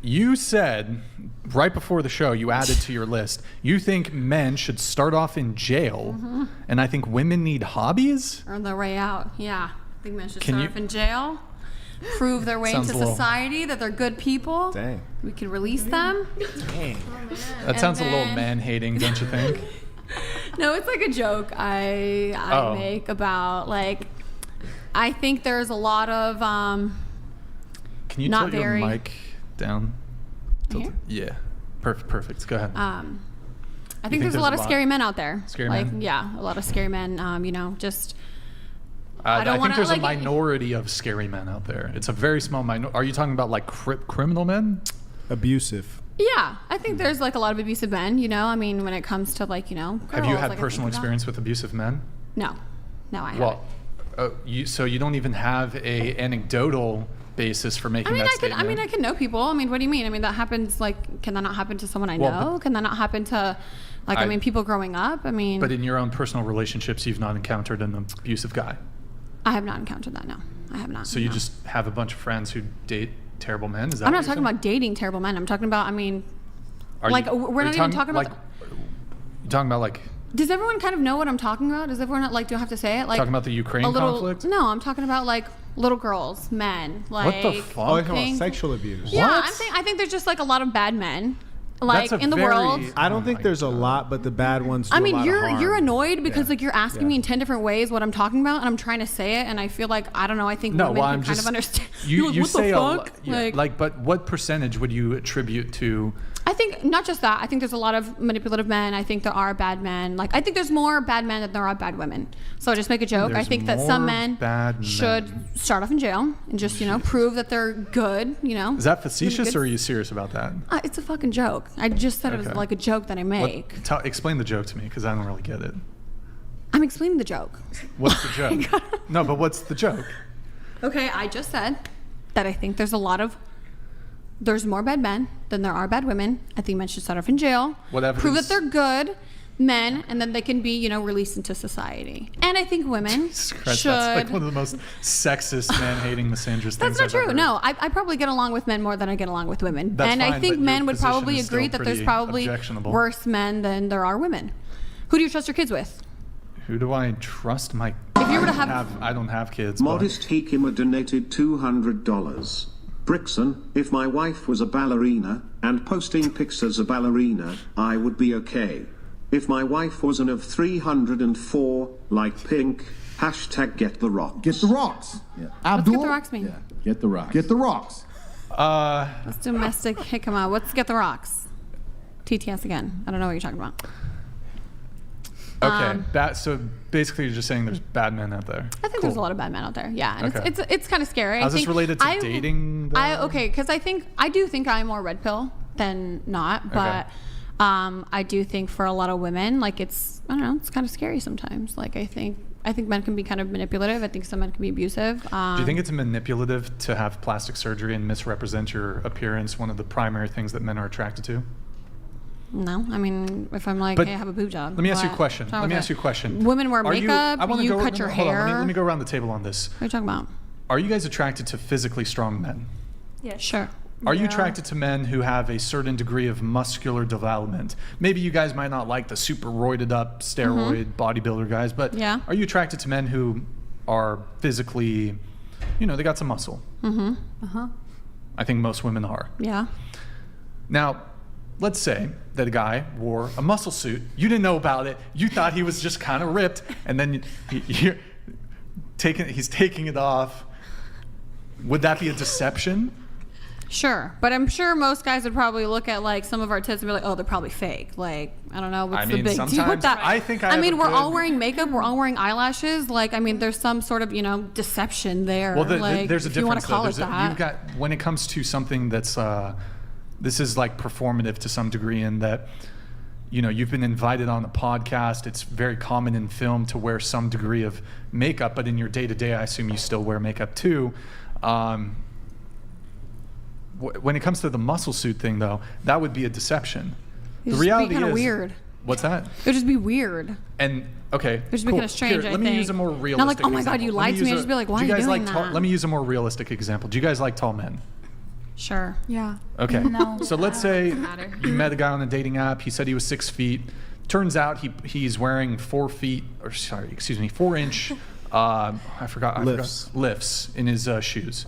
You said right before the show, you added to your list, you think men should start off in jail, and I think women need hobbies? Or their way out, yeah. I think men should start off in jail, prove their way into society, that they're good people. Dang. We can release them. Dang. That sounds a little man-hating, don't you think? No, it's like a joke I make about, like, I think there's a lot of Can you tilt your mic down? Here? Yeah. Perfect. Go ahead. I think there's a lot of scary men out there. Scary men? men? Yeah, a lot of scary men, just... I think there's a minority of scary men out there. It's a very small minority. Are you talking about like criminal men? Abusive. Yeah, I think there's like a lot of abusive men, I mean, when it comes to like, girls, Have you had like, personal experience with abusive men? No, I haven't. Well, so you don't even have a anecdotal basis for making that statement? I can know people. I mean, what do you mean? I mean, that happens, like, can that not happen to someone I know? Can that not happen to, like, people growing up? I mean... But in your own personal relationships, you've not encountered an abusive guy? I have not encountered that, no. I have not. So you just have a bunch of friends who date terrible men? Is that I'm not talking about dating terrible men. I'm talking about, we're not even talking about... You're talking about, like... Does everyone kind of know what I'm talking about? Does everyone, like, do I have to say it? Like, talking about the Ukraine conflict? No, I'm talking about, like, little girls, men. Like, what the fuck? Oh, you're talking about sexual abuse. Yeah, I think there's just, like, a lot of bad men. Like, in the world. I don't think there's a lot, but the bad ones do a lot of harm. You're annoyed because like you're asking me in 10 different ways what I'm talking about, and I'm trying to say it, and I feel like, I don't know, I think women can kind of understand. You what say the fuck? but what percentage would you attribute to? I think not just that. I think there's a lot of manipulative men. I think there are bad men. Like, I think there's more bad men than there are bad women. So I just make a joke. I think that some men should start off in jail and just, prove that they're good, Is that facetious or are you serious about that? It's a fucking joke. I just said it was like a joke that I make. Explain the joke to me, because I don't really get it. I'm explaining the joke. What's the joke? No, but what's the joke? Okay, I just said that I think there's more bad men than there are bad women. I think men should start off in jail. Prove that they're good men, and then they can be, released into society. And I think women should... That's like one of the most sexist, man-hating, misandrous things That's not I've true. ever No, I probably get along with men more than I get along with women. That's and fine, I think men would probably agree that there's probably worse men than there are women. Who do you trust your kids with? Who do I trust? If you were to have... I don't have kids. Modest Hikima donated $200. Brixon, if my wife was a ballerina and posting pics as a ballerina, I would be okay. If my wife was an of 304, like Pink, hashtag get the rocks. Get the rocks. Yeah. Abdul? What's get the rocks mean? Yeah. Get the rocks. Get the rocks. Let's domestic Hikima. What's get the rocks? TTS again. I don't know what you're talking about. Okay, so basically you're just saying there's bad men out there. I think there's a lot of bad men out there. Yeah, and it's kind of scary. How's this related to dating? Because I do think I'm more red pill than not, but I do think for a lot of women, like it's kind of scary sometimes. Like I think men can be kind of manipulative. I think some men can be abusive. Do you think it's manipulative to have plastic surgery and misrepresent your appearance? One of the primary things that men are attracted to. No, I mean, if I'm like, hey, I have a boob job. Let me ask you a question. Women wear makeup. You cut your hair. Let me go around the table on this. What are you talking about? Are you guys attracted to physically strong men? Yeah, sure. Are you attracted to men who have a certain degree of muscular development? Maybe you guys might not like the super roided up steroid bodybuilder guys, but are you attracted to men who are physically, they got some muscle? Mm-hmm. Uh-huh. I think most women are. Yeah. Now, let's say that a guy wore a muscle suit. You didn't know about it. You thought he was just kind of ripped, and then he's taking it off. Would that be a deception? Sure, but I'm sure most guys would probably look at like some of our tits and be like, "Oh, they're probably fake." Like, I don't know, what's the big deal with that? We're all wearing makeup, we're all wearing eyelashes. Like, there's some sort of deception there. Well, like, there's a difference. You want to call it that? You've got, when it comes to something that's this is like performative to some degree in that, you've been invited on a podcast. It's very common in film to wear some degree of makeup, but in your day-to-day, I assume you still wear makeup too. When it comes to the muscle suit thing, though, that would be a deception. The reality is kind of weird. What's that? It would just be weird. And okay, it would just be kind of strange. Let me use a more realistic. Not like, oh my god, you lied to me. I'd just be like, why are you doing that? Let me use a more realistic example. Do you guys like tall men? Sure. Yeah. Okay. No. So let's say you met a guy on a dating app. He said he was 6 feet. Turns out he's wearing 4 inch. Lifts in his shoes.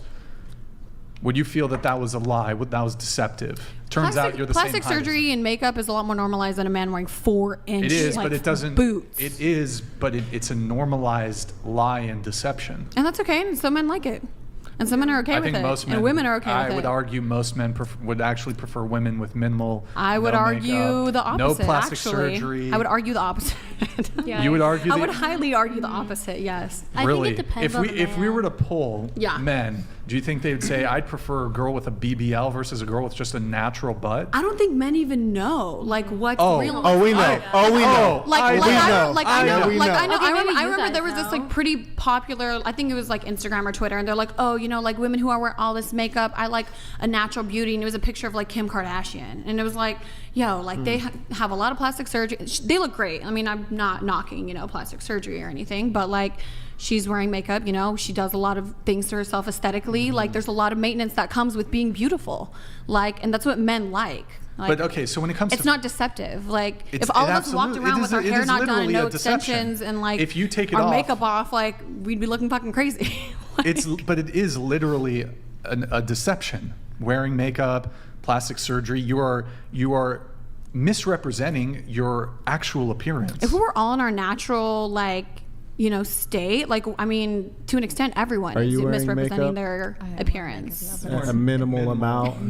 Would you feel that was a lie? That was deceptive? Turns out you're the same height. Plastic surgery and makeup is a lot more normalized than a man wearing 4-inch. It is, but it doesn't. Boots. It is, but it's a normalized lie and deception. And that's okay. And some men like it. And some men are okay with it. And women are okay with it. I would argue most men would actually prefer women with minimal. I would argue makeup, the opposite. No plastic surgery. I would argue the opposite. Yeah, you would argue. I would highly argue the opposite. Yes. Really? I think it depends on the man. If we were to poll men, do you think they would say I'd prefer a girl with a BBL versus a girl with just a natural butt? I don't think men even know like what's real. Oh, we know. We know. I remember there was this like pretty popular. I think it was like Instagram or Twitter, and they're like, oh, like women who are wearing all this makeup, I like a natural beauty, and it was a picture of like Kim Kardashian, and it was like, they have a lot of plastic surgery. They look great. I mean, I'm not knocking plastic surgery or anything, but like she's wearing makeup, she does a lot of things to herself aesthetically. Like there's a lot of maintenance that comes with being beautiful, and that's what men like. But okay, so when it comes it's not deceptive. Like if all of us walked around with our hair not done and no extensions and like if you take our makeup off, like we'd be looking fucking crazy. But it is literally a deception. Wearing makeup, plastic surgery, you are misrepresenting your actual appearance. If we were all in our natural state, to an extent, everyone is misrepresenting their appearance. A minimal amount.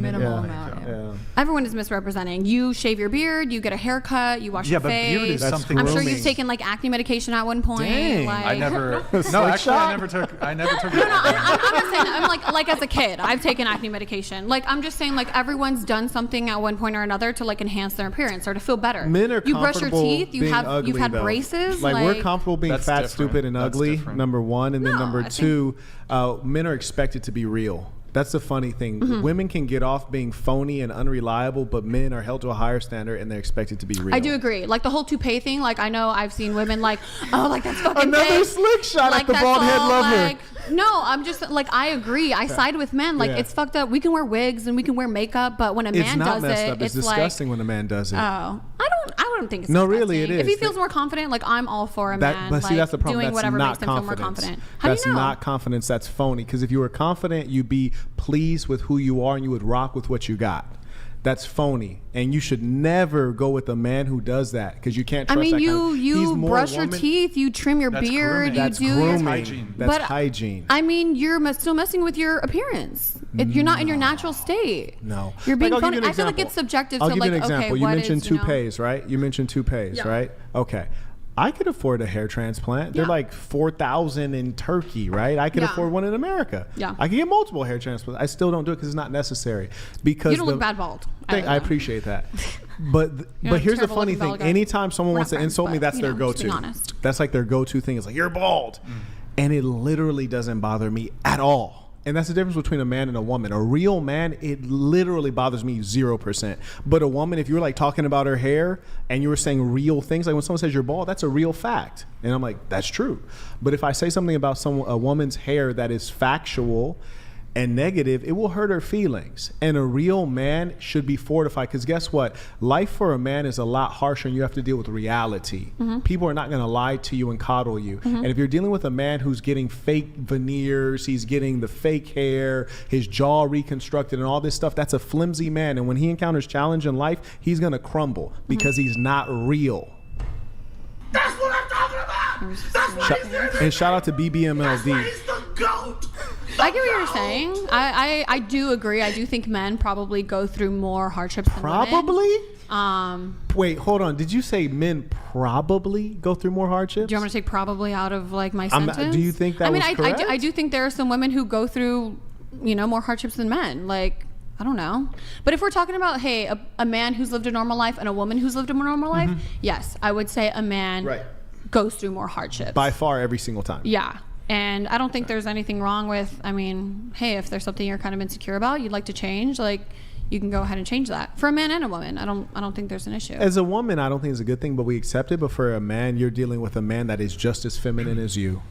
Yeah. Everyone is misrepresenting. You shave your beard, you get a haircut, you wash your face. Yeah, but beard is something. I'm sure you've taken acne medication at one point. Dang. I never. No, actually, I never took. No, I'm just saying. I'm like as a kid, I've taken acne medication. I'm just saying, everyone's done something at one point or another to enhance their appearance or to feel better. Men are you brush your teeth. You've had though. braces. We're comfortable being fat, stupid, and ugly. Number one, and then number two, men are expected to be real. That's the funny thing. Mm-hmm. Women can get off being phony and unreliable, but men are held to a higher standard and they're expected to be real. I do agree. The whole toupee thing, I know I've seen women that's fucking another fake. Slick shot at the bald head lover. No, I'm just I agree. I side with men. It's fucked up. We can wear wigs and we can wear makeup, but when a man does it, it's disgusting when a man does it. Oh, I don't think it's no, disgusting. really, it is. If he feels more confident, I'm all for a man. But see, that's the problem. Doing that's whatever not makes him feel more confident. How that's do you know? Not confidence. That's phony. Because if you were confident, you'd be pleased with who you are and you would rock with what you got. That's phony, and you should never go with a man who does that because you can't trust that kind of, you brush your teeth, you trim your beard, that's you do grooming. Hygiene. That's hygiene. You're still messing with your appearance. You're not in your natural state. No, you're being phony. I feel like it's subjective. I'll give you an example. Okay, you mentioned toupees, right? You mentioned toupees, right? Okay. I could afford a hair transplant. They're like $4,000 in Turkey, right? I could afford one in America. Yeah. I can get multiple hair transplants. I still don't do it because it's not necessary. Because you don't look bad bald. I appreciate that. But here's the funny thing. Anytime someone wants to insult me, that's their go-to. That's like their go-to thing. It's like, you're bald. And it literally doesn't bother me at all. And that's the difference between a man and a woman. A real man, it literally bothers me 0%. But a woman, if you were talking about her hair and you were saying real things, when someone says you're bald, that's a real fact. And I'm like, that's true. But if I say something about a woman's hair that is factual and negative, it will hurt her feelings. And a real man should be fortified because guess what? Life for a man is a lot harsher and you have to deal with reality. Mm-hmm. People are not going to lie to you and coddle you. Mm-hmm. And if you're dealing with a man who's getting fake veneers, he's getting the fake hair, his jaw reconstructed and all this stuff, that's a flimsy man. And when he encounters challenge in life, he's going to crumble because he's not real. That's what I'm talking about. That's why he's there. And shout out to BBMLD. That's why he's the GOAT. I get what you're saying. I do agree. I do think men probably go through more hardships than women. Wait, hold on. Did you say men probably go through more hardships? Do you want me to take probably out of my sentence? Do you think that was correct? I do think there are some women who go through, more hardships than men. I don't know. But if we're talking about, hey, a man who's lived a normal life and a woman who's lived a normal life, yes, I would say a man goes through more hardships. By far, every single time. Yeah. And I don't think there's anything wrong with, hey, if there's something you're kind of insecure about, you'd like to change, you can go ahead and change that. For a man and a woman, I don't think there's an issue. As a woman, I don't think it's a good thing, but we accept it. But for a man, you're dealing with a man that is just as feminine as you.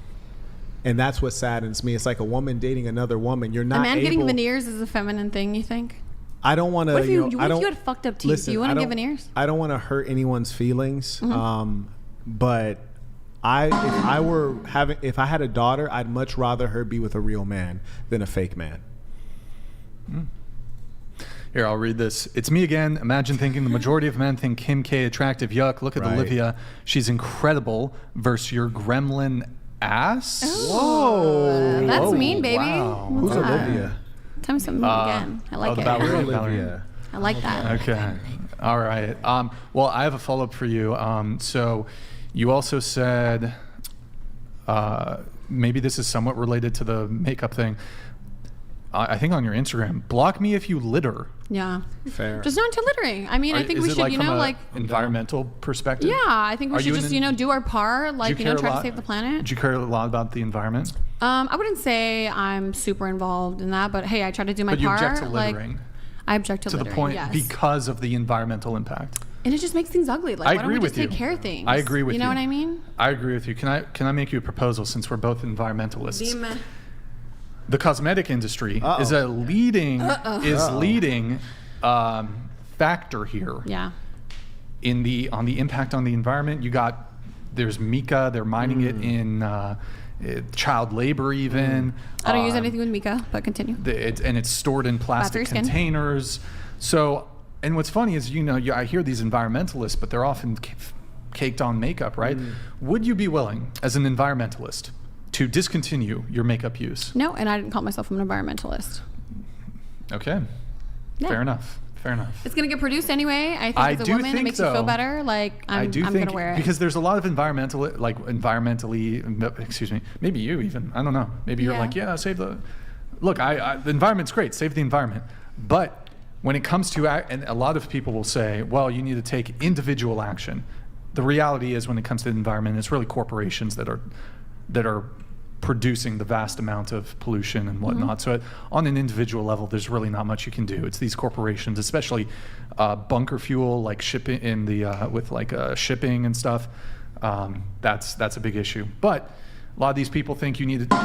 And that's what saddens me. It's like a woman dating another woman. You're not a man getting veneers is a feminine thing, you think? I don't want to. What if you had fucked up teeth? Listen, do you want to get veneers? I don't want to hurt anyone's feelings. But if I had a daughter, I'd much rather her be with a real man than a fake man. Here, I'll read this. It's me again. Imagine thinking the majority of men think Kim K attractive. Yuck. Look at Olivia. She's incredible. Versus your gremlin ass. Whoa. That's mean, baby. Wow. Who's Olivia? Tell me something again. I like it. Olivia. I like that. Okay. All right. Well, I have a follow-up for you. So you also said, maybe this is somewhat related to the makeup thing. I think on your Instagram, block me if you litter. Yeah. Fair. Just not into littering. I mean, I think we should, like environmental perspective. Yeah, I think we should just, do our part, like, try to save the planet. Do you care a lot about the environment? I wouldn't say I'm super involved in that, but hey, I try to do my part. But you object to littering. I object to littering, the point, yes. Because of the environmental impact. And it just makes things ugly. Like, why don't we just take care of things? I agree with you. You know what I mean? I agree with you. Can I make you a proposal since we're both environmentalists? The cosmetic industry is a leading factor here. Yeah. On the impact on the environment, there's mica. They're mining it in child labor even. I don't use anything with mica, but continue. And it's stored in plastic containers. So, and what's funny is I hear these environmentalists, but they're often caked on makeup, right? Would you be willing, as an environmentalist, to discontinue your makeup use? No, and I didn't call myself an environmentalist. Okay. Yeah. Fair enough. It's going to get produced anyway. I think as a woman, it makes you feel better. Like, I'm going to wear it. Because there's a lot of environmentally, maybe you even, I don't know. Maybe you're like, save the, look, the environment's great, save the environment. But when it comes to, and a lot of people will say, well, you need to take individual action. The reality is when it comes to the environment, it's really corporations that are producing the vast amount of pollution and whatnot. So on an individual level, there's really not much you can do. It's these corporations, especially bunker fuel, like shipping in the with like shipping and stuff. That's a big issue. But a lot of these people think you need to.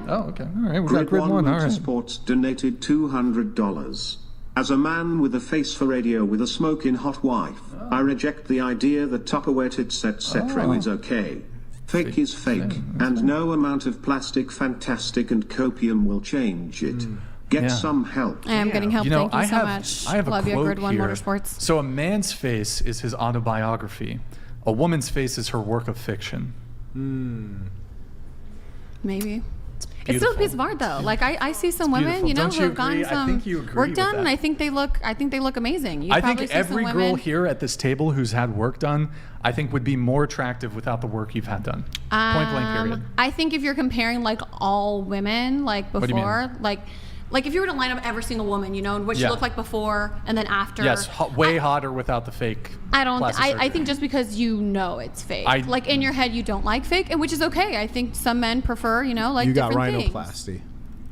Oh, okay. All right. We got Grid One. All right. Sports donated $200. As a man with a face for radio with a smoking hot wife, I reject the idea that Tupperware tits etc. is okay. Fake is fake, and no amount of plastic, fantastic, and copium will change it. Get some help. I am getting help. Thank you so much. I have Love a quote Grid One here. Motorsports. So a man's face is his autobiography. A woman's face is her work of fiction. Maybe. It's still a piece of art, though. Like I see some women, who have gotten some work done, and I think they look amazing. I think every girl here at this table who's had work done, I think would be more attractive without the work you've had done. Point blank period. I think if you're comparing like all women, like before, like if you were to line up every single woman, and what she looked like before and then after. Yes, way hotter without the fake. I think just because it's fake. Like in your head, you don't like fake, and which is okay. I think some men prefer, like different things. You got rhinoplasty.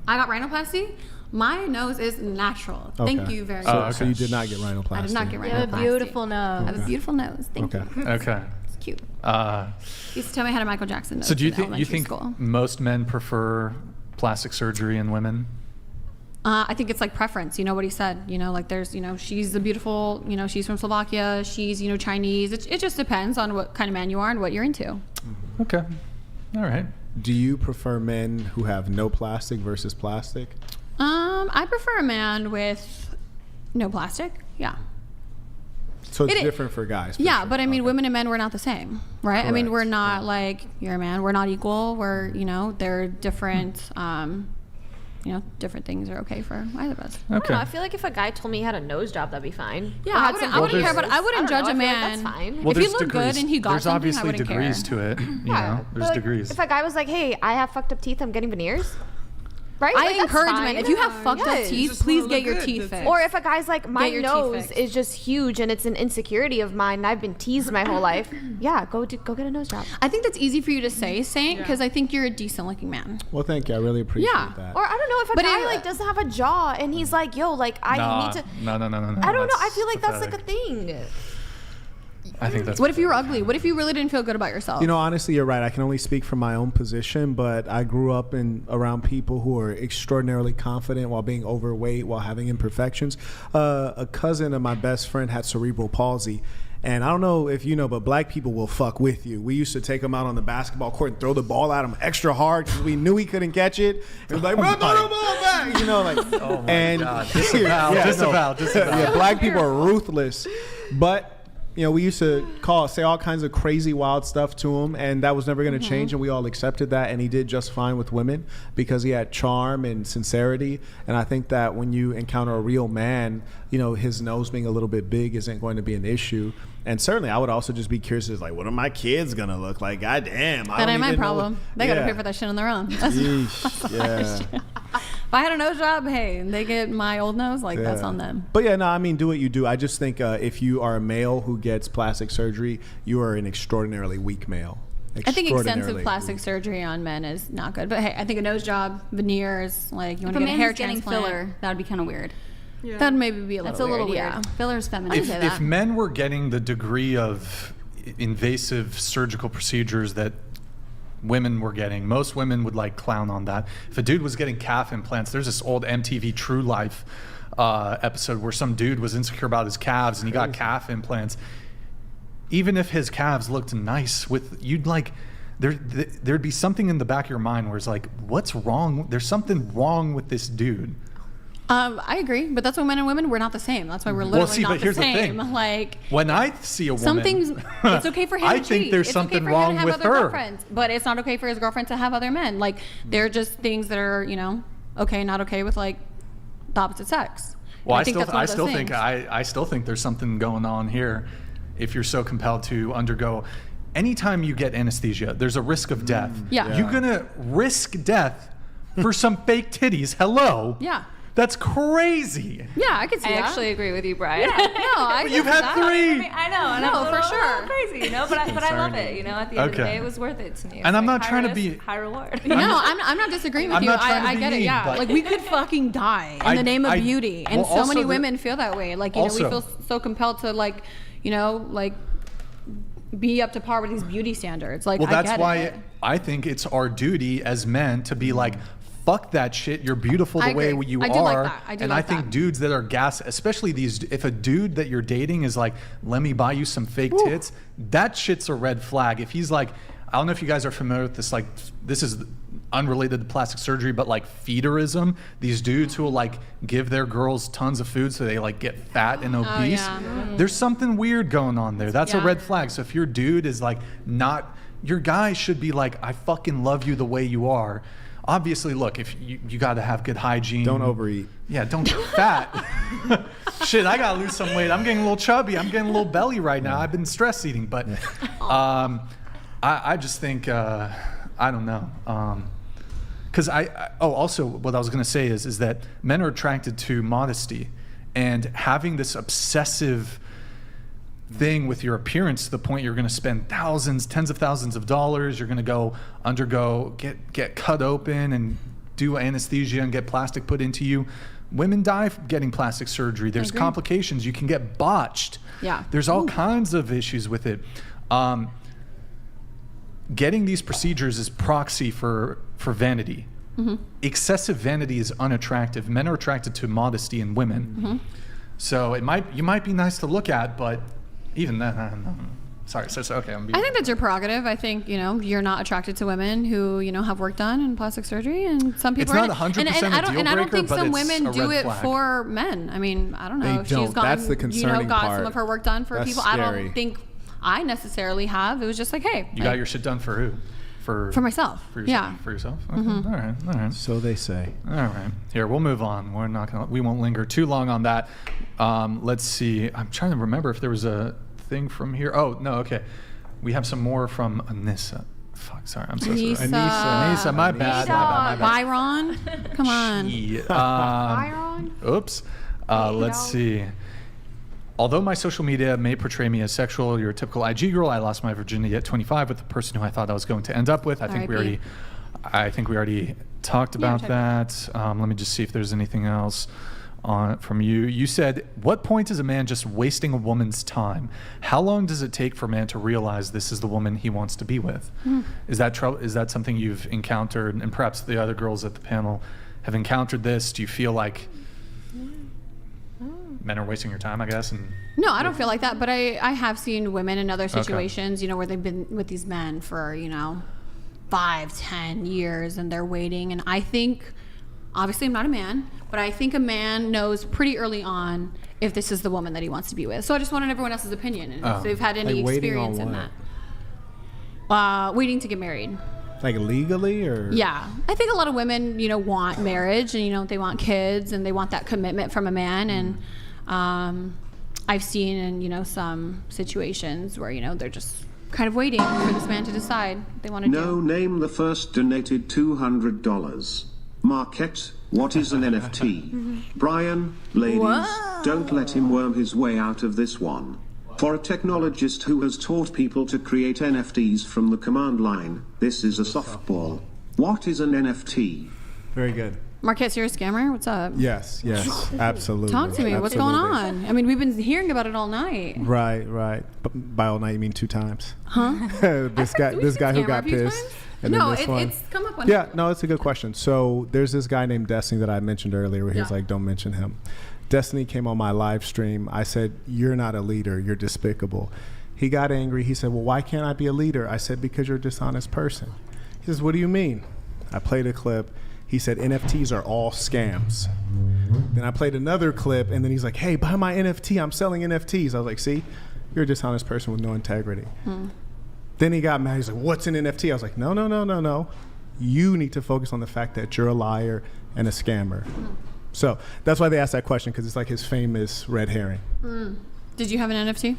I got rhinoplasty. My nose is natural. Okay. Thank you very much. So you did not get rhinoplasty. I did not get rhinoplasty. You have a beautiful nose. I have a beautiful nose. Thank you. Okay. It's cute. You used to tell me I had a Michael Jackson nose. So do you think most men prefer plastic surgery in women? I think it's like preference. You know what he said. Like there's, she's a beautiful, she's from Slovakia. She's, Chinese. It just depends on what kind of man you are and what you're into. Okay. All right. Do you prefer men who have no plastic versus plastic? I prefer a man with no plastic. Yeah. So it's different for guys. Yeah, sure. But I mean, women and men, we're not the same, right? Correct. I mean, we're not like you're a man. We're not equal. We're, they're different. Different things are okay for either of us. Okay. I feel like if a guy told me he had a nose job, that'd be fine. Yeah, I wouldn't care, but I wouldn't judge a man. That's fine. If he looked good and he got something, there's I obviously wouldn't degrees care. to it. There's degrees. If a guy was like, "Hey, I have fucked up teeth. I'm getting veneers." Right? I encourage men. If you have fucked up teeth, please get your teeth fixed. Or if a guy's like, my nose is just huge and it's an insecurity of mine and I've been teased my whole life, go get a nose job. I think that's easy for you to say, Saint, because I think you're a decent looking man. Well, thank you. I really appreciate that. Or I don't know, if a guy doesn't have a jaw and he's like, I need to. No. I don't know. I feel like that's like a thing. I think that's. What if you were ugly? What if you really didn't feel good about yourself? You know, honestly, you're right. I can only speak from my own position, but I grew up around people who are extraordinarily confident while being overweight, while having imperfections. A cousin of my best friend had cerebral palsy. And I don't know if you know, but black people will fuck with you. We used to take him out on the basketball court and throw the ball at him extra hard because we knew he couldn't catch it. It was like, bro, throw the ball back, you know, like. Oh my and God. Disavow. Yeah, black people are ruthless, but. You know, we used to say all kinds of crazy, wild stuff to him, and that was never going to change, and we all accepted that, and he did just fine with women because he had charm and sincerity, and I think that when you encounter a real man, you know, his nose being a little bit big isn't going to be an issue. And certainly, I would also just be curious, like, what are my kids going to look like? God damn. That ain't my problem. They got to pay for that shit on their own. That's yeah. If I had a nose job, hey, and they get my old nose, like, that's on them. But yeah, no, I mean, do what you do. I just think if you are a male who gets plastic surgery, you are an extraordinarily weak male. I think extensive plastic surgery on men is not good. But hey, I think a nose job, veneers, like, you want to get a hair transplant. Filler, that would be kind of weird. Yeah. That'd maybe be a little weird. Yeah. Filler's feminine. If men were getting the degree of invasive surgical procedures that women were getting, most women would like clown on that. If a dude was getting calf implants, there's this old MTV True Life episode where some dude was insecure about his calves and he got calf implants. Even if his calves looked nice, you'd like there'd be something in the back of your mind where it's like, what's wrong? There's something wrong with this dude. I agree, but that's why men and women, we're not the same. That's why we're literally not the same. Like, when I see a woman, something's, it's okay for him to cheat. I think there's something wrong with her. But it's not okay for his girlfriend to have other men. Like, they're just things that are, you know, okay, not okay with like the opposite sex. Well, I still think there's something going on here. If you're so compelled to undergo, anytime you get anesthesia, there's a risk of death. Yeah. You're gonna risk death for some fake titties. Hello. Yeah. That's crazy. Yeah, I could see that. I actually agree with you, Brian. Yeah, no, you've had 3. I know, and no, for sure, crazy, you know. But I love it, you know. At the end of the day, it was worth it to me. And I'm not trying to be high reward. No, I'm not disagreeing with you. I get it. Yeah, like we could fucking die in the name of beauty, and so many women feel that way. Like, you know, we feel so compelled to, like, you know, like, be up to par with these beauty standards. Like, well, that's why I think it's our duty as men to be like, fuck that shit. You're beautiful the way you are. Like that. And I think dudes that are especially if a dude that you're dating is like, let me buy you some fake tits, that shit's a red flag. If he's like, I don't know if you guys are familiar with this, like, this is unrelated to plastic surgery, but like feederism, these dudes who will like give their girls tons of food so they like get fat and obese. There's something weird going on there. That's a red flag. So if your dude is like not, your guy should be like, I fucking love you the way you are. Obviously, look, if you got to have good hygiene. Don't overeat. Yeah, don't get fat. Shit, I got to lose some weight. I'm getting a little chubby. I'm getting a little belly right now. I've been stress eating, but I just think, I don't know. Because also what I was going to say is that men are attracted to modesty, and having this obsessive thing with your appearance to the point you're going to spend tens of thousands of dollars. You're going to get cut open and do anesthesia and get plastic put into you. Women die getting plastic surgery. There's complications. You can get botched. Yeah. There's all kinds of issues with it. Getting these procedures is proxy for vanity. Mm-hmm. Excessive vanity is unattractive. Men are attracted to modesty in women. Mm-hmm. So you might be nice to look at, but even then, I don't know. Sorry, so okay. I think that's your prerogative. I think, you know, you're not attracted to women who, you know, have work done in plastic surgery, and some people it's not 100% a deal breaker, and I don't think some women do it flag. For men. I mean, I don't know if she's That's the concerning got part. Some of her work done for people. Scary. I don't think I necessarily have. It was just like, hey, you got your shit done for who? For myself. For yourself. Yeah. For yourself. Okay. Mm-hmm. All right. So they say. All right. Here, we'll move on. We won't linger too long on that. Let's see. I'm trying to remember if there was a thing from here. Oh no. Okay. We have some more from Anissa. Fuck. Sorry. I'm so sorry. Anissa. My bad. Byron. Come on. Byron. Oops. Let's see. Although my social media may portray me as sexual, you're a typical IG girl. I lost my virginity at 25 with the person who I thought I was going to end up with. I think we already talked about that. Let me just see if there's anything else from you. You said, what point is a man just wasting a woman's time? How long does it take for a man to realize this is the woman he wants to be with? Is that something you've encountered, and perhaps the other girls at the panel have encountered this? Do you feel like men are wasting your time, I guess? No, I don't feel like that, but I have seen women in other situations, where they've been with these men for, 5-10 years and they're waiting. And I think, obviously I'm not a man, but I think a man knows pretty early on if this is the woman that he wants to be with. So I just wanted everyone else's opinion and if they've had any experience in that. Waiting to get married. Like legally, or? Yeah. I think a lot of women, want marriage and, they want kids and they want that commitment from a man. And I've seen in, some situations where, they're just kind of waiting for this man to decide what they want to do. No, name the first donated $200. Marquette, what is an NFT? Brian, ladies, don't let him worm his way out of this one. For a technologist who has taught people to create NFTs from the command line, this is a softball. What is an NFT? Very good. Marquette, you're a scammer? What's up? Yes, absolutely. Talk to me. What's going on? I mean, we've been hearing about it all night. Right. By all night, you mean 2 times? Huh? this guy who got pissed. No, it's come up on. Yeah, no, it's a good question. So there's this guy named Destiny that I mentioned earlier where he was like, don't mention him. Destiny came on my live stream. I said, you're not a leader. You're despicable. He got angry. He said, well, why can't I be a leader? I said, because you're a dishonest person. He says, what do you mean? I played a clip. He said, NFTs are all scams. Then I played another clip, and then he's like, hey, buy my NFT. I'm selling NFTs. I was like, see, you're a dishonest person with no integrity. Then he got mad. He's like, what's an NFT? I was like, no. You need to focus on the fact that you're a liar and a scammer. So that's why they asked that question, because it's like his famous red herring. Did you have an NFT?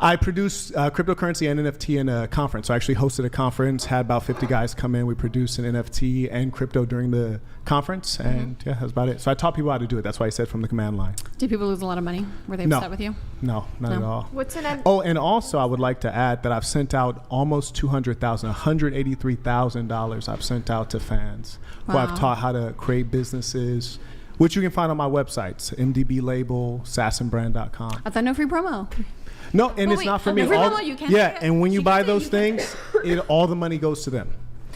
I produced cryptocurrency and NFT in a conference. So I actually hosted a conference, had about 50 guys come in. We produced an NFT and crypto during the conference, and that was about it. So I taught people how to do it. That's why I said from the command line. Did people lose a lot of money? Were they upset with you? No, not at all. What's an Oh, and also I would like to add that I've sent out almost $183,000 I've sent out to fans who I've taught how to create businesses, which you can find on my websites, MDB Label, sassenbrand.com. I thought no free promo. No, and it's not for me. And when you buy those things, all the money goes to them.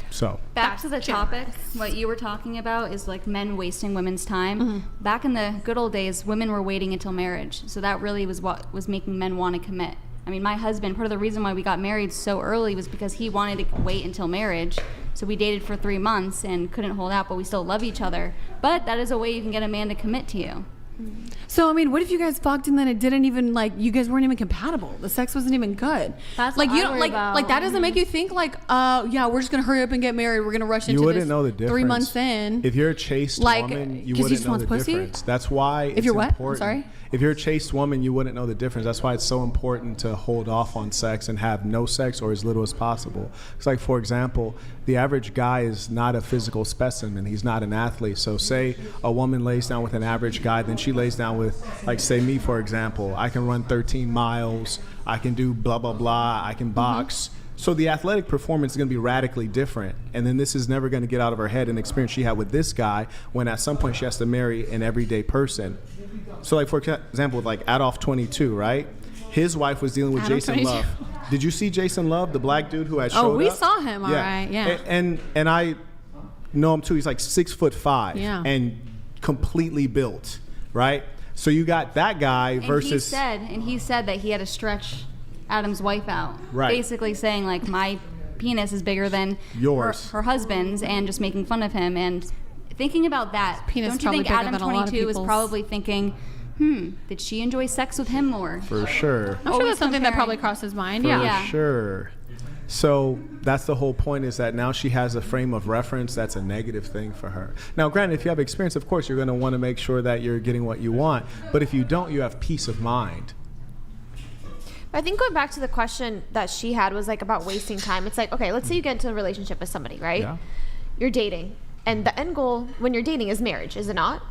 So back to the topic, what you were talking about is like men wasting women's time. Back in the good old days, women were waiting until marriage. So that really was what was making men want to commit. I mean, my husband, part of the reason why we got married so early was because he wanted to wait until marriage. So we dated for 3 months and couldn't hold out, but we still love each other. But that is a way you can get a man to commit to you. So, I mean, what if you guys fucked and then it didn't even, you guys weren't even compatible? The sex wasn't even good. That's like, what you don't, like that doesn't make you think, yeah, we're just going to hurry up and get married. We're going to rush into this. You wouldn't know the difference. 3 months in. If you're a chaste woman, you wouldn't know the difference. That's why it's important. I'm sorry? If you're a chaste woman, you wouldn't know the difference. That's why it's so important to hold off on sex and have no sex or as little as possible. It's like, for example, the average guy is not a physical specimen. He's not an athlete. So say a woman lays down with an average guy, then she lays down with, like, say me, for example. I can run 13 miles. I can do blah, blah, blah. I can box. So the athletic performance is going to be radically different. And then this is never going to get out of her head an experience she had with this guy when at some point she has to marry an everyday person. So, like, for example, with, like, Adolf 22, right? His wife was dealing with Jason 22. Love. Did you see Jason Love, the black dude who had showed up? Oh, we saw him, all right, yeah. And I know him, too. He's, like, 6'5", and completely built, right? So you got that guy versus... He said that he had to stretch Adam's wife out. Right. Basically saying, like, my penis is bigger than yours, her husband's, and just making fun of him. And thinking about that, don't you think Adam 22 is probably thinking, did she enjoy sex with him more? For sure. I'm sure that's something that probably crossed his mind. For sure. So that's the whole point, is that now she has a frame of reference that's a negative thing for her. Now, granted, if you have experience, of course, you're going to want to make sure that you're getting what you want. But if you don't, you have peace of mind. I think going back to the question that she had was, like, about wasting time. It's like, okay, let's say you get into a relationship with somebody, right? Yeah. You're dating. And the end goal when you're dating is marriage, is it not?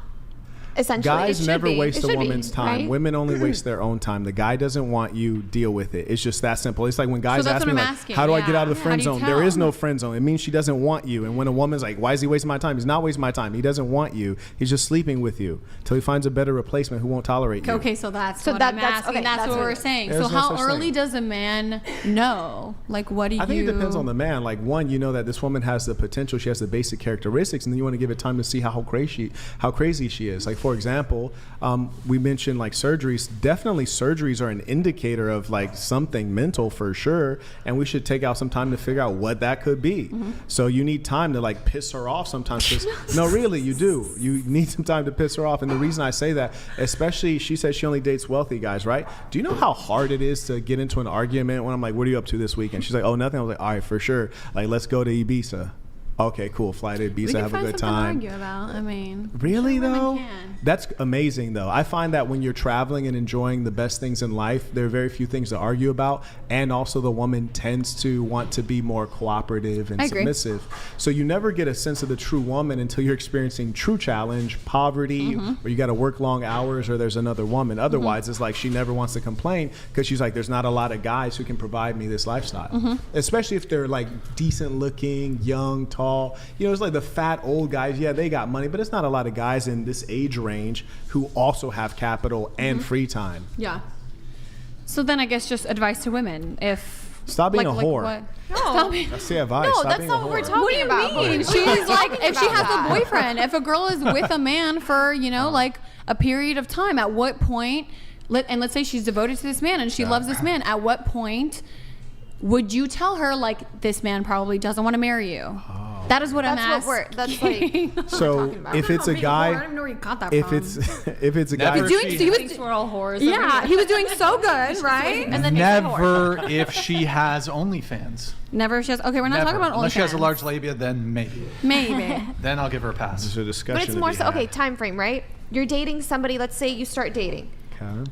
Essentially, guys never waste a woman's time. Right? Women only waste their own time. The guy doesn't want you, deal with it. It's just that simple. It's like when guys ask me, like, how do I get out of the friend zone? There is no friend zone. It means she doesn't want you. And when a woman's like, why is he wasting my time? He's not wasting my time. He doesn't want you. He's just sleeping with you till he finds a better replacement who won't tolerate you. Okay, so that's what I'm asking. Okay, that's what we're saying. So how early does a man know? Like, what do you... I think it depends on the man. Like, one, you know that this woman has the potential. She has the basic characteristics. And then you want to give it time to see how crazy she is. Like, for example... we mentioned like surgeries. Definitely surgeries are an indicator of like something mental for sure, and we should take out some time to figure out what that could be. So you need time to like piss her off sometimes. No, really, you do. You need some time to piss her off. And the reason I say that, especially, she says she only dates wealthy guys, right? Do you know how hard it is to get into an argument when I'm like, what are you up to this weekend? She's like, oh, nothing. I was like, all right, for sure. Like, let's go to Ibiza. Okay, cool. Fly to Ibiza, have a good time. We can find something to argue about. I mean, really though, that's amazing though. I find that when you're traveling and enjoying the best things in life, there are very few things to argue about, and also the woman tends to want to be more cooperative and submissive. So you never get a sense of the true woman until you're experiencing true challenge, poverty, where you got to work long hours, or there's another woman. Otherwise, it's like she never wants to complain because she's like, there's not a lot of guys who can provide me this lifestyle, especially if they're like decent looking, young, tall. You know, it's like the fat old guys. Yeah, they got money, but it's not a lot of guys in this age range who also have capital and free time. Yeah. So then I guess just advice to women. Stop being a whore. No, that's the advice. No, that's not what we're talking about. What do you mean? She's like, if she has a boyfriend, if a girl is with a man for, you know, like a period of time, at what point, and let's say she's devoted to this man and she loves this man, at what point would you tell her, like, this man probably doesn't want to marry you? That is what I'm asking. That's like. So if it's a guy, I don't even know where you got that if from. it's a guy, we're all whores. Yeah, he was doing so good, right? And then never if she has OnlyFans. Never if she has. Okay, we're not talking about OnlyFans. Unless she has a large labia, then maybe. Then I'll give her a pass. This is a discussion. But it's more so. Okay, time frame, right? You're dating somebody. Let's say you start dating. Okay.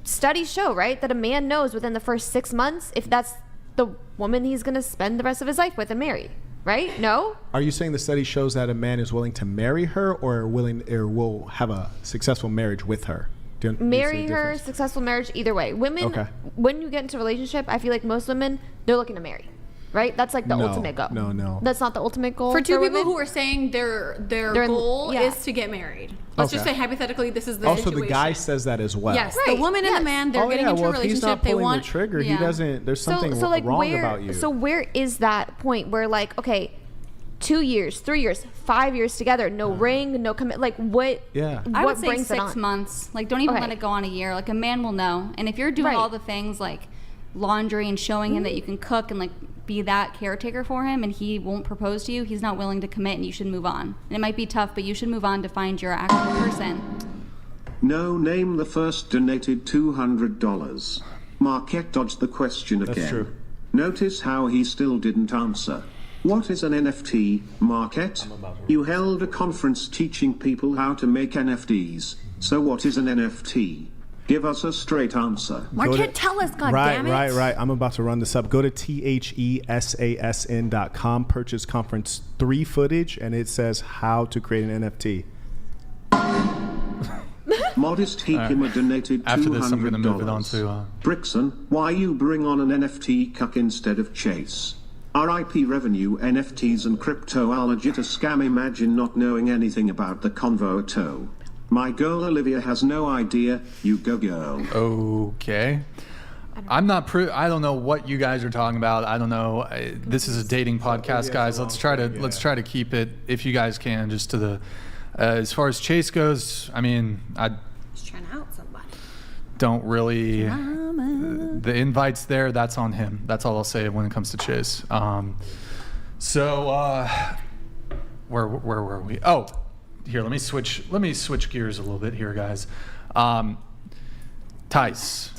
Studies show, right, that a man knows within the first 6 months if that's the woman he's going to spend the rest of his life with and marry. Right? No? Are you saying the study shows that a man is willing to marry her or will have a successful marriage with her? Marry her, successful marriage, either way. Women, when you get into a relationship, I feel like most women, they're looking to marry. Right? That's like the ultimate goal. No. That's not the ultimate goal. For two people who are saying their goal is to get married. Let's just say hypothetically this is the situation. Also, the guy says that as well. Yes, the woman and the man, they're getting into a relationship. If he's not pulling the trigger, he doesn't. There's something wrong about you. So where is that point where, like, okay, 2 years, 3 years, 5 years together, no ring, no commit, like what? Yeah, I would say 6 months. Like, don't even let it go on a year. Like, a man will know, and if you're doing all the things like laundry and showing him that you can cook and like be that caretaker for him, and he won't propose to you, he's not willing to commit, and you should move on. And it might be tough, but you should move on to find your actual person. No, name the first donated $200. Marquette dodged the question again. That's true. Notice how he still didn't answer. What is an NFT, Marquette? You held a conference teaching people how to make NFTs. So what is an NFT? Give us a straight answer. Marquette, tell us, goddammit. Right. I'm about to run this up. Go to thesasn.com, purchase conference 3 footage, and it says how to create an NFT. Modest Hikima donated $200. After this, I'm going to move it on to... Brixon, why you bring on an NFT cuck instead of Chase? RIP revenue, NFTs and crypto are legit a scam. Imagine not knowing anything about the convo at all. My girl Olivia has no idea. You go girl. Okay. I don't know what you guys are talking about. I don't know. This is a dating podcast, guys. Let's try to keep it, if you guys can, just to the as far as Chase goes. I mean, He's trying out somebody. Don't really. The invite's there. That's on him. That's all I'll say when it comes to Chase. Where were we? Oh. Here, let me switch gears a little bit here, guys. Tyus.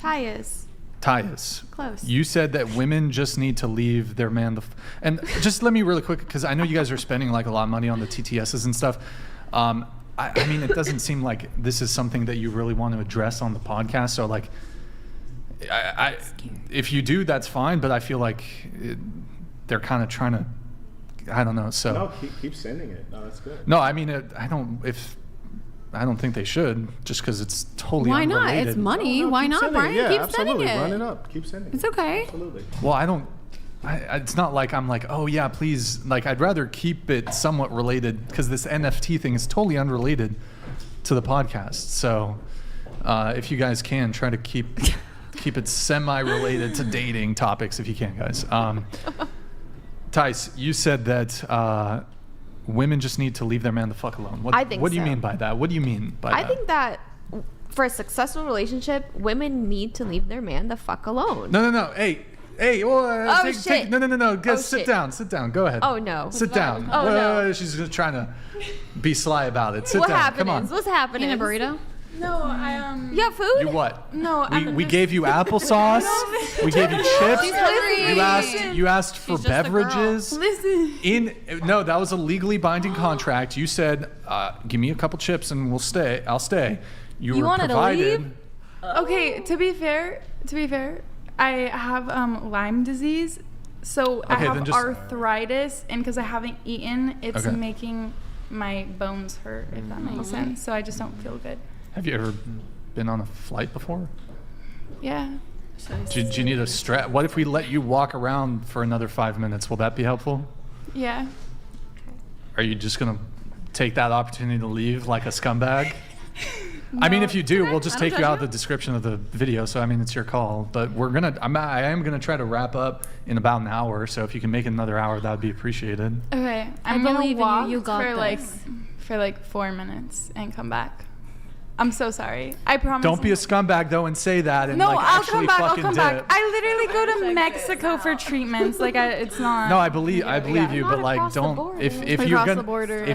Close. You said that women just need to leave their man. And just let me really quick, because I know you guys are spending like a lot of money on the TTSs and stuff. I mean, it doesn't seem like this is something that you really want to address on the podcast. So like, if you do, that's fine. But I feel like they're kind of trying to. I don't know. So no, keep sending it. No, that's good. No, I mean, I I don't think they should, just because it's totally Why unrelated. not? It's money. Why not, Brian? Yeah, keep absolutely. sending it. Run it up. Keep sending it. It's okay. Absolutely. Well, it's not like I'm like, oh yeah, please. Like, I'd rather keep it somewhat related, because this NFT thing is totally unrelated to the podcast. So if you guys can, try to keep it semi-related to dating topics if you can, guys. Tice, you said that women just need to leave their man the fuck alone. What do you mean by that? What do you mean by that? I think that for a successful relationship, women need to leave their man the fuck alone. No. Hey. Shit. No. Guys, sit down. Go ahead. Oh, no. Sit down. Oh, no. She's just trying to be sly about it. Sit down. Come on. What's happening? In a burrito? No, I You got food? You what? No, we gave you applesauce. We gave you chips. She's hungry. You asked for She's just a beverages. Listen. No, that was a legally binding contract. You said, "Give me a couple chips and we'll stay. I'll stay." You were wanted to provided. leave? Okay, to be fair, I have Lyme disease, so I have arthritis, and because I haven't eaten, it's making my bones hurt, if that makes sense. So I just don't feel good. Have you ever been on a flight before? Yeah. Do you need a strap? What if we let you walk around for another 5 minutes? Will that be helpful? Yeah. Are you just going to take that opportunity to leave like a scumbag? No. I mean, if you do, we'll just take you out of the description of the video. So, I mean, it's your call. But I am going to try to wrap up in about an hour. So if you can make it another hour, that would be appreciated. Okay. I'm going to walk for like 4 minutes and come back. I'm so sorry. I promise. Don't be a scumbag though and say that and I'll come back. I literally go to Mexico for treatments. Like it's not. No, I believe you, but like don't if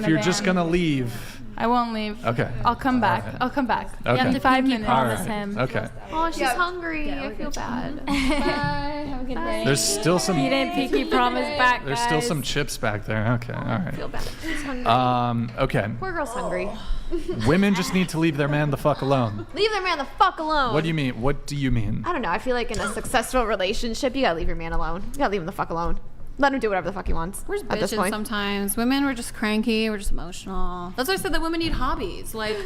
you're just gonna leave. I won't leave. Okay. I'll come back. I'll come back. Okay. You have to 5 minutes. Promise him. Okay. Oh, she's hungry. I feel bad. Bye. Have a good day. There's still some. He didn't Pinky promise back. There's still some chips back there. Okay. All right. I feel bad. She's hungry. Okay. Poor girl's hungry. Women just need to leave their man the fuck alone. Leave their man the fuck alone. What do you mean? What do you mean? I don't know. I feel like in a successful relationship, you gotta leave your man alone. You gotta leave him the fuck alone. Let him do whatever the fuck he wants. We're just bitches sometimes. Women, we're just cranky. We're just emotional. That's why I said that women need hobbies. Like,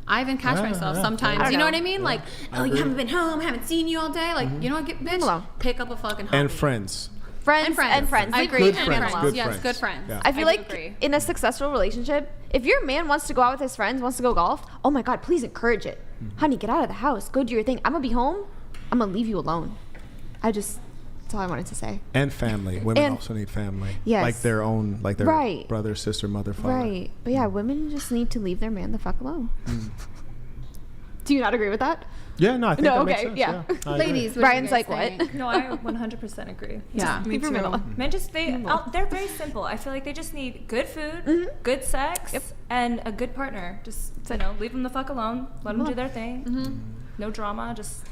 I even catch myself sometimes. You know what I mean? Like, oh, you haven't been home, haven't seen you all day. Like, you know what? Bitch, alone. Pick up a fucking hobby. And friends. Friends. I agree. Good friends. Good friends. Yeah. I feel like in a successful relationship, if your man wants to go out with his friends, wants to go golf, oh my God, please encourage it. Honey, get out of the house. Go do your thing. I'm going to be home. I'm going to leave you alone. That's all I wanted to say. And family. Women also need family. Yes. Like their own, brother, sister, mother, father. Right. But yeah, women just need to leave their man the fuck alone. Do you not agree with that? Yeah, no, I think that makes sense. Yeah. Ladies, Brian's like, what? No, I 100% agree. Yeah, me too. Men just, they're very simple. I feel like they just need good food, good sex, and a good partner. Just, leave them the fuck alone. Let them do their thing. No drama, just,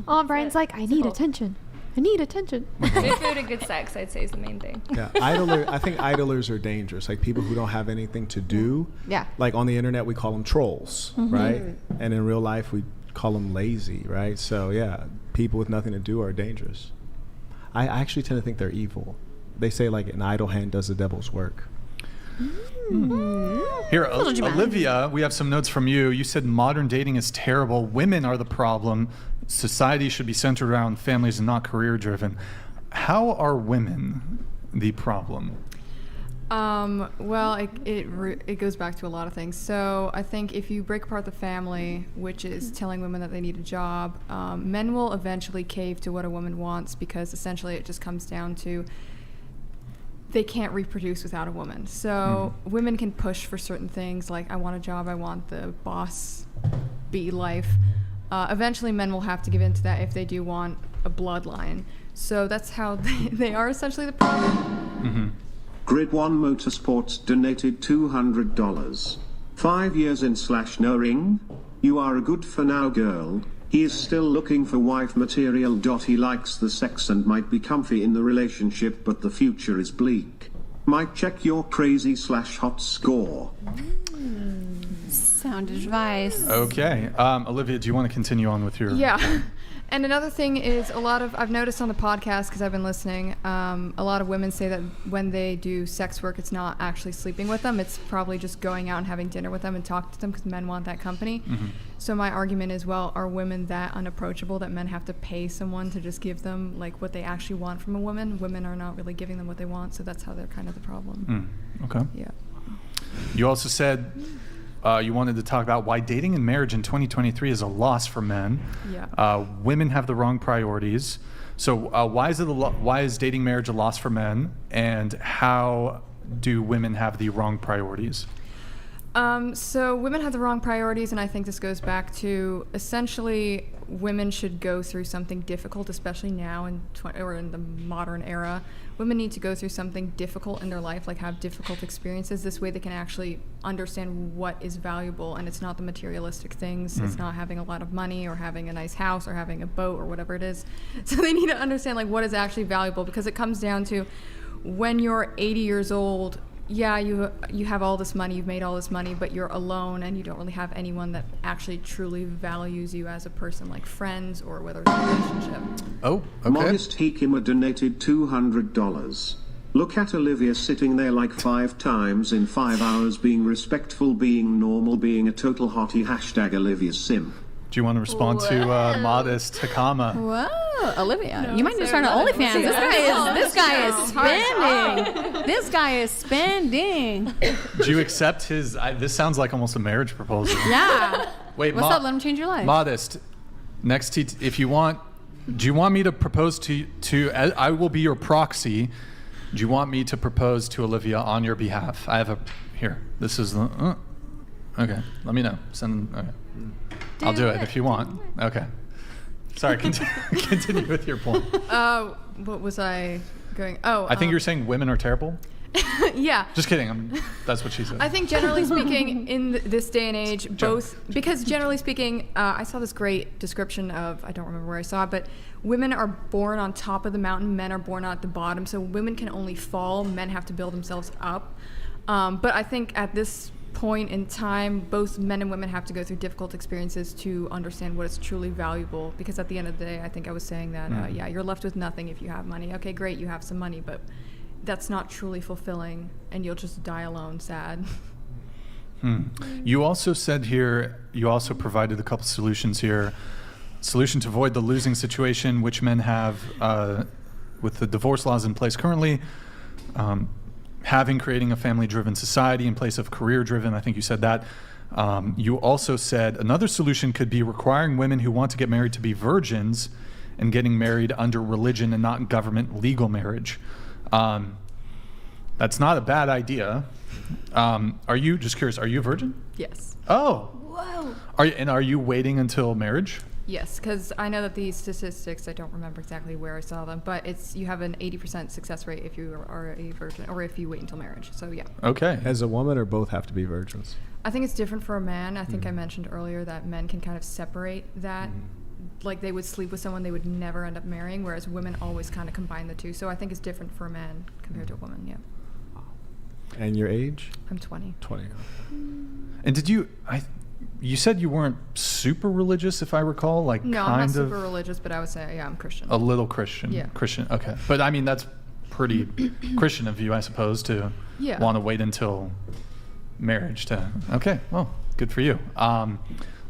Oh, Brian's like, I need attention. Good food and good sex, I'd say, is the main thing. Yeah, I think idlers are dangerous. Like people who don't have anything to do. Yeah. Like on the internet, we call them trolls, right? And in real life, we call them lazy, right? So yeah, people with nothing to do are dangerous. I actually tend to think they're evil. They say like an idle hand does the devil's work. Here, Olivia, we have some notes from you. You said modern dating is terrible. Women are the problem. Society should be centered around families and not career-driven. How are women the problem? Well, it goes back to a lot of things. So I think if you break apart the family, which is telling women that they need a job, men will eventually cave to what a woman wants because essentially it just comes down to they can't reproduce without a woman. So women can push for certain things like I want a job, I want the boss bee life. Eventually men will have to give in to that if they do want a bloodline. So that's how they are essentially the problem. Grid 1 Motorsports donated $200. 5 years in / no ring. You are a good for now girl. He is still looking for wife material. He likes the sex and might be comfy in the relationship, but the future is bleak. Might check your crazy / hot score. Sound advice. Okay. Olivia, do you want to continue on with your... Yeah. And another thing is I've noticed on the podcast, because I've been listening, a lot of women say that when they do sex work, it's not actually sleeping with them. It's probably just going out and having dinner with them and talk to them, because men want that company. Mm-hmm. So my argument is, well, are women that unapproachable that men have to pay someone to just give them like what they actually want from a woman? Women are not really giving them what they want, so that's how they're kind of the problem. Okay. Yeah. You also said you wanted to talk about why dating and marriage in 2023 is a loss for men. Yeah. Women have the wrong priorities. So why is dating marriage a loss for men, and how do women have the wrong priorities? So women have the wrong priorities, and I think this goes back to essentially women should go through something difficult, especially now in the modern era. Women need to go through something difficult in their life, like have difficult experiences. This way they can actually understand what is valuable, and it's not the materialistic things. It's not having a lot of money or having a nice house or having a boat or whatever it is. So they need to understand like what is actually valuable, because it comes down to when you're 80 years old, yeah, you have all this money, you've made all this money, but you're alone and you don't really have anyone that actually truly values you as a person, like friends or whether it's a relationship. Oh, okay. Modest Hikima donated $200. Look at Olivia sitting there like 5 times in 5 hours, being respectful, being normal, being a total hottie. # Olivia Sim. Do you want to respond to Modest Hikama? Whoa, Olivia, you might need to start an OnlyFans. This guy is spending. This guy is spending. Do you accept his? This sounds like almost a marriage proposal. Yeah. Wait, what's up? Let him change your life. Modest, next if you want, do you want me to propose to? I will be your proxy. Do you want me to propose to Olivia on your behalf? I have here. This is the. Okay, let me know. Send. Okay. I'll do it if you want. Okay. Sorry, continue with your point. What was I going? Oh, I think you're saying women are terrible? Yeah. Just kidding. That's what she said. I think generally speaking, in this day and age, because generally speaking, I saw this great description of, I don't remember where I saw it, but women are born on top of the mountain, men are born at the bottom. So women can only fall, men have to build themselves up. But I think at this point in time, both men and women have to go through difficult experiences to understand what is truly valuable, because at the end of the day, I think I was saying that you're left with nothing if you have money. Okay, great, you have some money, but that's not truly fulfilling, and you'll just die alone sad. You also said here, you also provided a couple solutions here. Solution to avoid the losing situation which men have with the divorce laws in place currently, creating a family-driven society in place of career-driven. I think you said that. You also said another solution could be requiring women who want to get married to be virgins and getting married under religion and not government legal marriage. That's not a bad idea. Are you, just curious, are you a virgin? Yes. Oh. Whoa. Are you waiting until marriage? Yes, because I know that these statistics, I don't remember exactly where I saw them, but you have an 80% success rate if you are a virgin, or if you wait until marriage. So yeah. Okay. As a woman, or both have to be virgins? I think it's different for a man. I think I mentioned earlier that men can kind of separate that. Like they would sleep with someone they would never end up marrying, whereas women always kind of combine the two. So I think it's different for a man compared to a woman. Yeah. And your age? I'm 20. 20. And did you? You said you weren't super religious, if I recall. Like no, kind I'm not of super religious, but I would say I'm Christian. A little Christian. Yeah. Christian. Okay, but I mean that's pretty Christian of you, I suppose, to want to wait until marriage to. Okay, well, good for you.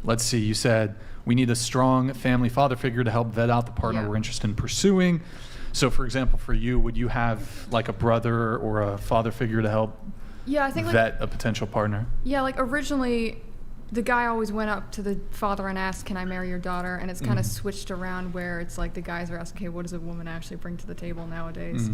Let's see. You said we need a strong family father figure to help vet out the partner we're interested in pursuing. So, for example, for you, would you have like a brother or a father figure to help I think vet a potential partner? Yeah, like originally, the guy always went up to the father and asked, "Can I marry your daughter?" And it's kind of switched around where it's like the guys are asking, "Okay, what does a woman actually bring to the table nowadays?"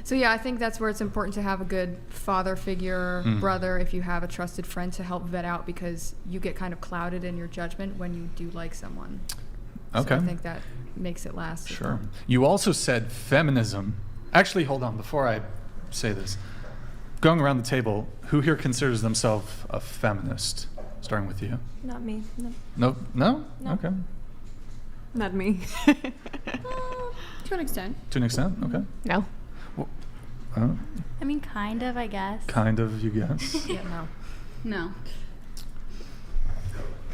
So yeah, I think that's where it's important to have a good father figure, brother, if you have a trusted friend to help vet out, because you get kind of clouded in your judgment when you do like someone. Okay. So I think that makes it last. Sure. You also said feminism. Actually, hold on. Before I say this, going around the table, who here considers themselves a feminist? Starting with you. Not me. No. No? No. Okay. Not me. To an extent. To an extent? Okay. No. Well, I mean, kind of, I guess. Kind of, you guess. Yeah, no. No.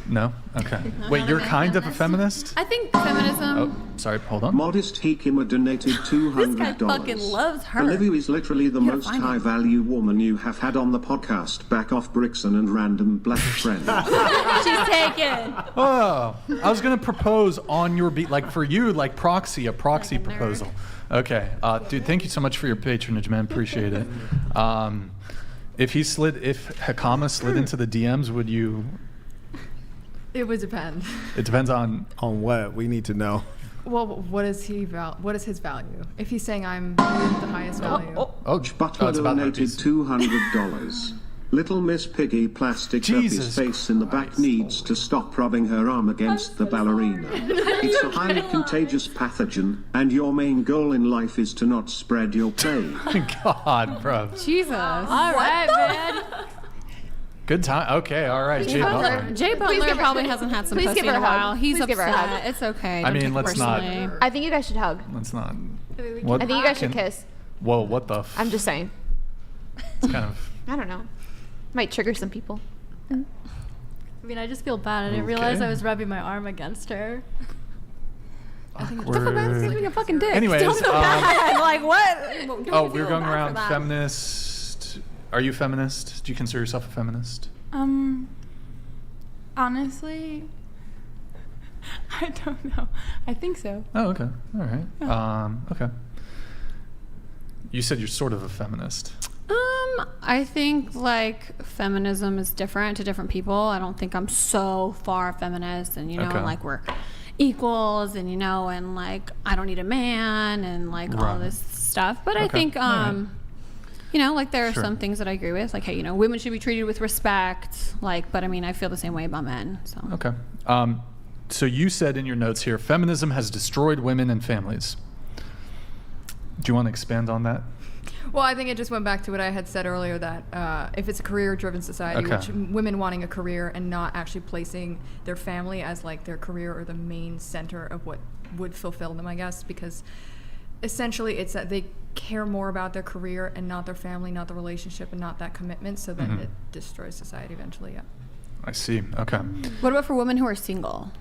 No? Okay. Wait, you're kind of a feminist? I think feminism... Oh, sorry, hold on. Modest Hikima donated $200. This guy fucking loves her. Olivia is literally the most high-value woman you have had on the podcast. Back off Brixton and random black friends. She's taken. Oh, I was going to propose on your beat, like for you, like a proxy proposal. Okay. Dude, thank you so much for your patronage, man. Appreciate it. If Hikama slid into the DMs, would you... It would depend. It depends on what we need to know. Well, what is his value? If he's saying I'm the highest value. Butler donated $200. Little Miss Piggy plastic his face in the back needs to stop rubbing her arm against the ballerina. It's a highly contagious pathogen, and your main goal in life is to not spread your plague. God, bro. Jesus. All right, man. Good time. Okay, all right. Jay Butler. Jay Butler probably hasn't had some pussy in a while. He's upset. It's okay. I mean, let's not. I think you guys should hug. Let's not. I think you guys should kiss. Whoa, what the? I'm just saying. It's kind of. I don't know. Might trigger some people. I mean, I just feel bad. I didn't realize I was rubbing my arm against her. Awkward. Being a fucking dick. Anyways, like what? Oh, we're going around feminist. Are you feminist? Do you consider yourself a feminist? Honestly, I don't know. I think so. Oh, okay. All right. Yeah. Okay. You said you're sort of a feminist. I think like feminism is different to different people. I don't think I'm so far feminist and and like we're equals and and like I don't need a man and like all this stuff. But I think like there are some things that I agree with, like hey, women should be treated with respect, like, but I mean I feel the same way about men. So okay. So you said in your notes here, feminism has destroyed women and families. Do you want to expand on that? Well, I think it just went back to what I had said earlier, that if it's a career-driven society, which women wanting a career and not actually placing their family as like their career or the main center of what would fulfill them, I guess, because essentially it's that they care more about their career and not their family, not the relationship, and not that commitment, so then it destroys society eventually, I see. Okay. What about for women who are single?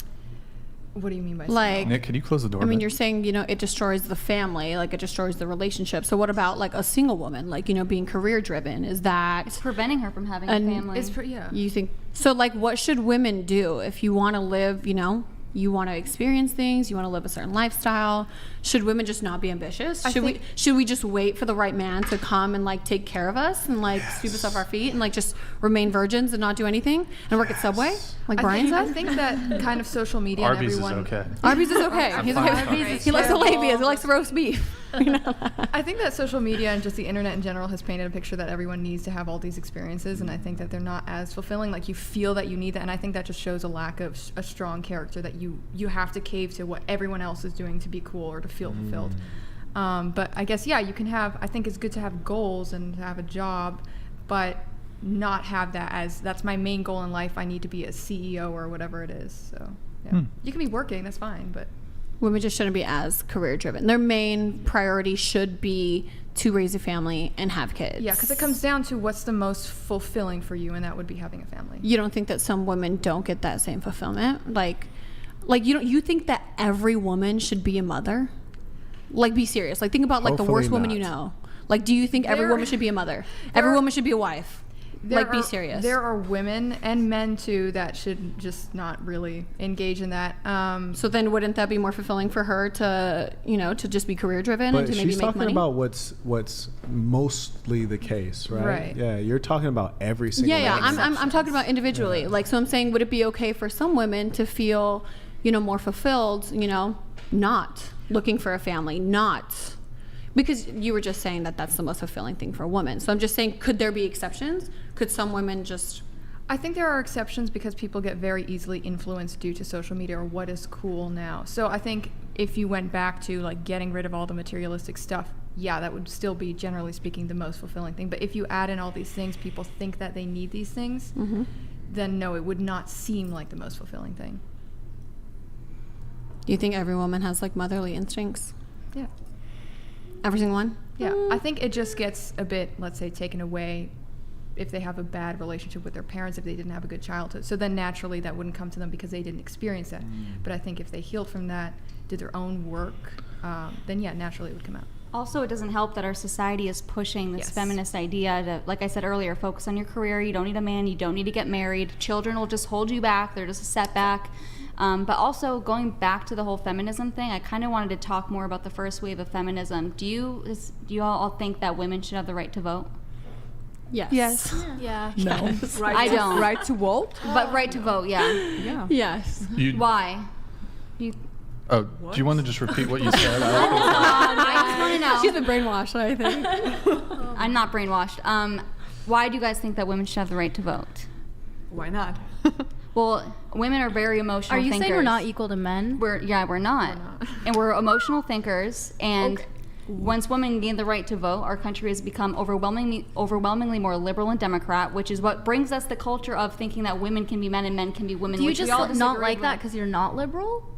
What do you mean by like, Nick, can you close the door? I mean, you're saying, it destroys the family, like it destroys the relationship. So what about like a single woman, like, being career driven? Is that... It's preventing her from having a family. You think... So like what should women do if you want to live, you want to experience things, you want to live a certain lifestyle? Should women just not be ambitious? Should we just wait for the right man to come and like take care of us and like sweep us off our feet and like just remain virgins and not do anything and work at Subway like Brian said? I think that kind of social media Arby's and everyone... is okay. Arby's is okay. He's okay. He likes the labias. He likes the roast beef. I think that social media and just the internet in general has painted a picture that everyone needs to have all these experiences, and I think that they're not as fulfilling. Like you feel that you need that, and I think that just shows a lack of a strong character, that you have to cave to what everyone else is doing to be cool or to feel fulfilled. But I guess you can have. I think it's good to have goals and to have a job, but not have that as that's my main goal in life. I need to be a CEO or whatever it is. So you can be working. That's fine, but. Women just shouldn't be as career driven. Their main priority should be to raise a family and have kids. Yeah, because it comes down to what's the most fulfilling for you, and that would be having a family. You don't think that some women don't get that same fulfillment? Like you think that every woman should be a mother? Like, be serious. Like, think about like the worst woman you know. Like, do you think every woman should be a mother? Every woman should be a wife? Like, be serious. There are women and men too that should just not really engage in that. So then, wouldn't that be more fulfilling for her to, to just be career driven and to maybe make money? But she's talking about what's mostly the case, right? Right. Yeah, you're talking about every single. Yeah. I'm talking about individually. Yeah. Like, so I'm saying, would it be okay for some women to feel, more fulfilled? Not looking for a family, not. Because you were just saying that that's the most fulfilling thing for a woman. So I'm just saying, could there be exceptions? Could some women just... I think there are exceptions because people get very easily influenced due to social media or what is cool now. So I think if you went back to like getting rid of all the materialistic stuff, that would still be, generally speaking, the most fulfilling thing. But if you add in all these things, people think that they need these things, then no, it would not seem like the most fulfilling thing. Do you think every woman has like motherly instincts? Yeah. Every single one? Yeah, I think it just gets a bit, let's say, taken away if they have a bad relationship with their parents, if they didn't have a good childhood. So then naturally that wouldn't come to them because they didn't experience that. But I think if they healed from that, did their own work, then yeah, naturally it would come out. Also, it doesn't help that our society is pushing this feminist idea to, like I said earlier, focus on your career. You don't need a man. You don't need to get married. Children will just hold you back. They're just a setback. But also, going back to the whole feminism thing, I kind of wanted to talk more about the first wave of feminism. Do you all think that women should have the right to vote? Yes. Yes. Yeah. No. I don't. Right to vote? But right to vote, yeah. Yeah. Yes. Why? Do you want to just repeat what you said? I just want to know. She's been brainwashed, I think. I'm not brainwashed. Why do you guys think that women should have the right to vote? Why not? Well, women are very emotional thinkers. Are you saying we're not equal to men? We're not. And we're emotional thinkers. And once women gain the right to vote, our country has become overwhelmingly more liberal and democrat, which is what brings us the culture of thinking that women can be men and men can be women. Do you which just we all not like that because you're not liberal?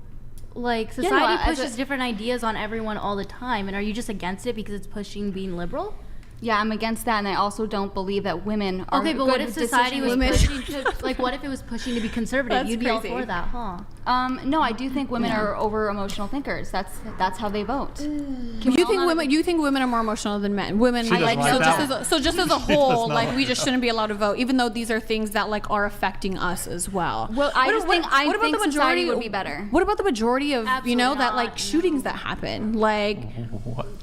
Like, society pushes different ideas on everyone all the time, and are you just against it because it's pushing being liberal? Yeah, I'm against that, and I also don't believe that women are okay, but what if society was pushing to, like, what if it was pushing to be conservative? You'd be all for that, huh? No, I do think women are over emotional thinkers. That's how they vote. You think women are more emotional than men? Women, just as a whole, like we just shouldn't be allowed to vote, even though these are things that like are affecting us as well. Well, I think society would be better. What about the majority of that like shootings that happen? Like,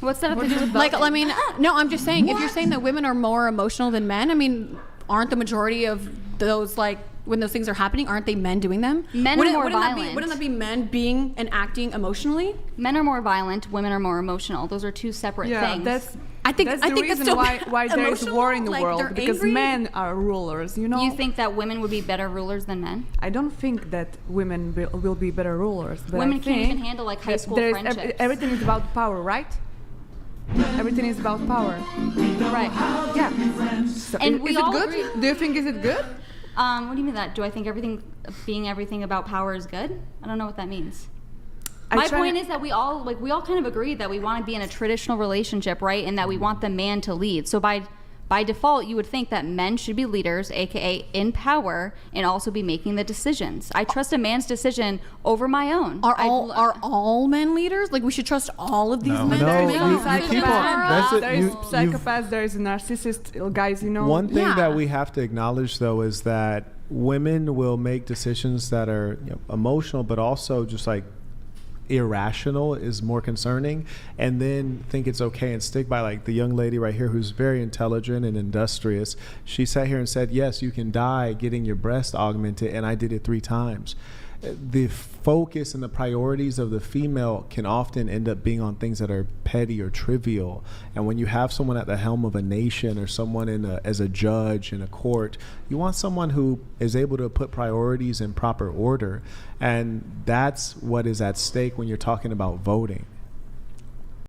what's that have to do with voting? Like, I mean, no, I'm just saying. If you're saying that women are more emotional than men, I mean, aren't the majority of those like when those things are happening, aren't they men doing them? Men are more violent. Wouldn't that be men being and acting emotionally? Men are more violent. Women are more emotional. Those are two separate things. I think that's the reason why there is war in the world, because men are rulers, you know. You think that women would be better rulers than men? I don't think that women will be better rulers. But women can't even handle like high school friendships. Everything is about power, right? Everything is about power. Right. Yeah. So and is it good? Agree. Do you think is it good? What do you mean that? Do I think everything about power is good? I don't know what that means. My point is that we all kind of agree that we want to be in a traditional relationship, right? And that we want the man to lead. So by default, you would think that men should be leaders, aka in power, and also be making the decisions. I trust a man's decision over my own. Are all men leaders? Like we should trust all of these men? There is psychopaths, there is narcissists, guys, you know. One thing that we have to acknowledge though is that women will make decisions that are emotional, but also just like irrational is more concerning, and then think it's okay and stick by, like the young lady right here who's very intelligent and industrious. She sat here and said, yes, you can die getting your breast augmented, and I did it 3 times. The focus and the priorities of the female can often end up being on things that are petty or trivial. And when you have someone at the helm of a nation or someone as a judge in a court, you want someone who is able to put priorities in proper order. And that's what is at stake when you're talking about voting.